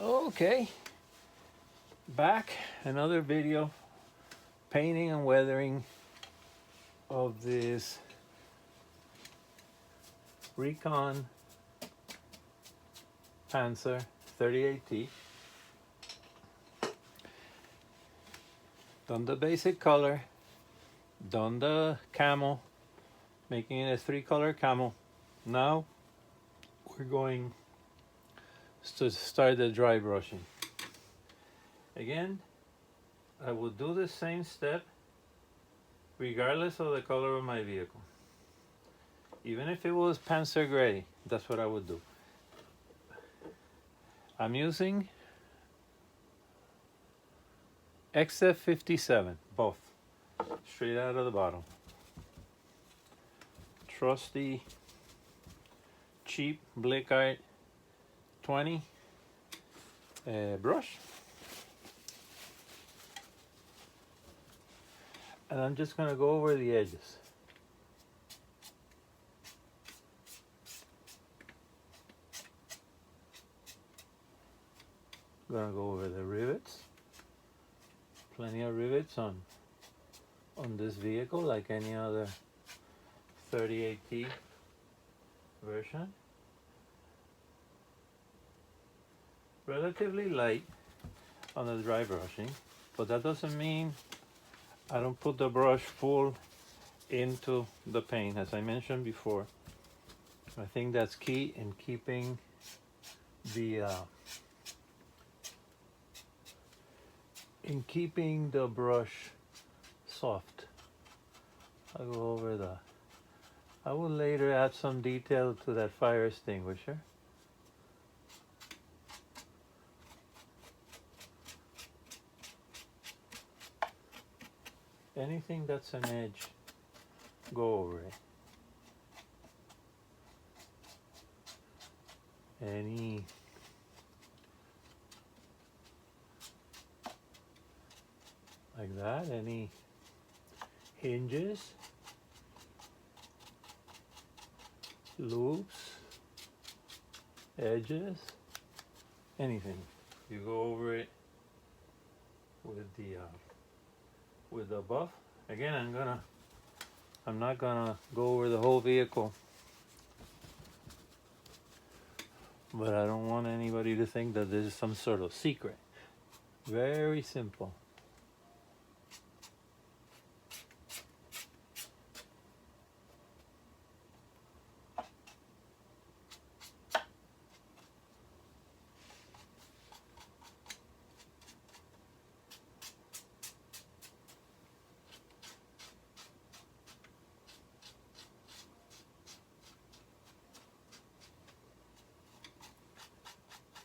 Okay, back another video, painting and weathering of this Recon Panzer 38T. Done the basic color, done the camo, making it a 3-color camo. Now we're going to start the dry brushing. Again, I will do the same step regardless of the color of my vehicle. Even if it was Panzer gray, that's what I would do. I'm using XF57, both, straight out of the bottle. Trusty, cheap Blick Art 20 brush. And I'm just going to go over the edges. I'm going to go over the rivets. Plenty of rivets on this vehicle, like any other 38T version. Relatively light on the dry brushing, but that doesn't mean I don't put the brush full into the paint. As I mentioned before, I think that's key in keeping the brush soft. I'll go over I will later add some detail to that fire extinguisher. Anything that's an edge, go over it. Any like that, any hinges, loops, edges, anything. You go over it with the buff. Again, I'm not gonna go over the whole vehicle, but I don't want anybody to think that this is some sort of secret. Very simple.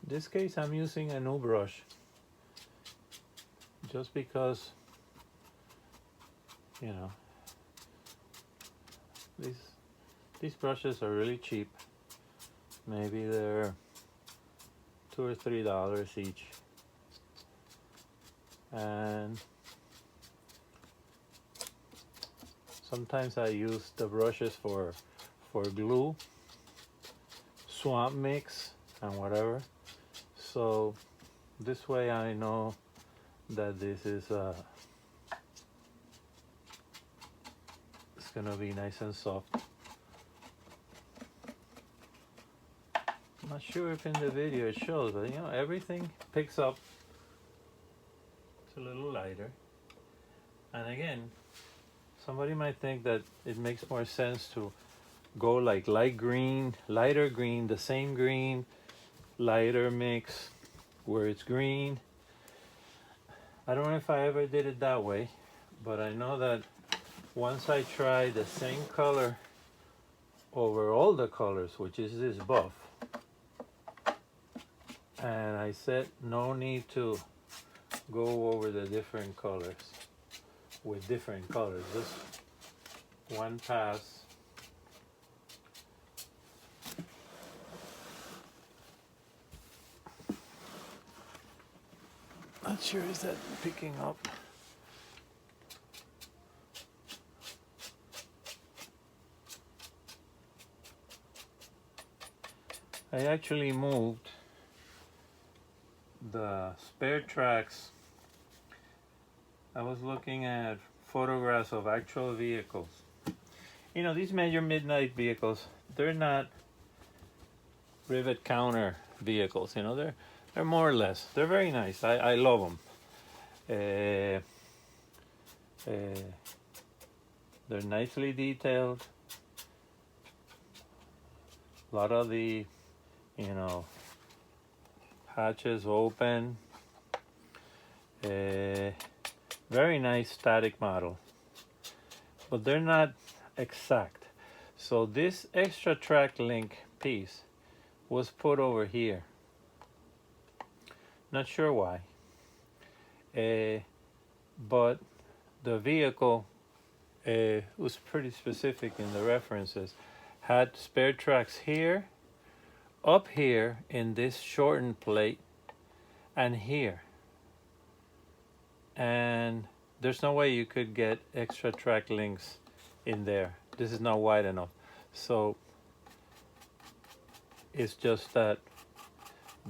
In this case, I'm using a new brush just because, you know, these brushes are really cheap. Maybe they're $2 or $3 each, and sometimes I use the brushes for glue, swamp mix, and whatever. So this way I know that this is it's gonna be nice and soft. I'm not sure if in the video it shows, but you know, everything picks up. It's a little lighter. And again, somebody might think that it makes more sense to go like light green, lighter green, the same green, lighter mix where it's green. I don't know if I ever did it that way, but I know that once I tried the same color over all the colors, which is this buff, and I said no need to go over the different colors with different colors, just one pass. Not sure, is that picking up? I actually moved the spare tracks, I was looking at photographs of actual vehicles. You know, these major midnight vehicles, they're not rivet counter vehicles. You know, they're more or less. They're very nice. I love them. They're nicely detailed. A lot of the, you know, hatches open. Very nice static model, but they're not exact. So this extra track link piece was put over here. Not sure why, but the vehicle was pretty specific in the references. Had spare tracks here, up here in this shortened plate, and here. And there's no way you could get extra track links in there. This is not wide enough. So it's just that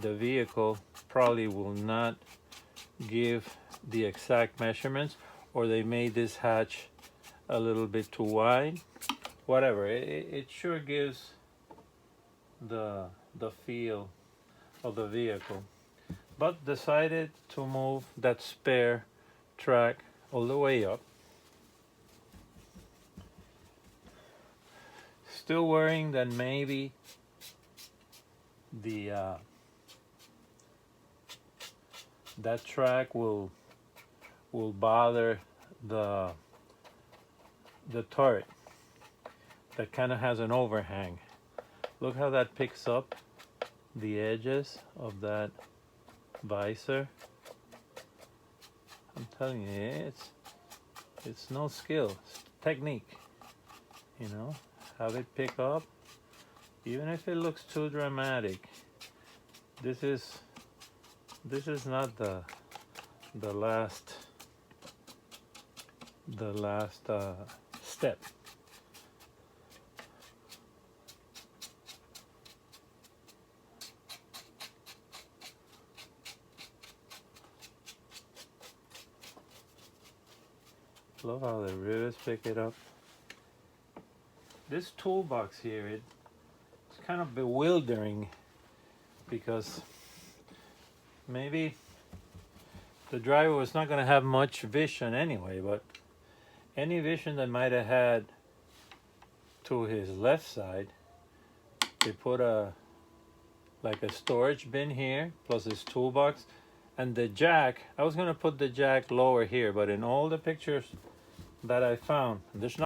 the vehicle probably will not give the exact measurements, or they made this hatch a little bit too wide. Whatever, it sure gives the feel of the vehicle. But decided to move that spare track all the way up. Still worrying that maybe the that track will bother the turret that kind of has an overhang. Look how that picks up the edges of that visor. I'm telling you, it's no skill, it's technique. You know, have it pick up, even if it looks too dramatic. This is not the last step. Love how the rivets pick it up. This toolbox here, it's kind of bewildering because maybe the driver was not going to have much vision anyway, but any vision that might have had to his left side, they put like a storage bin here plus his toolbox, and the jack. I was going to put the jack lower here, but in all the pictures that I found, there's not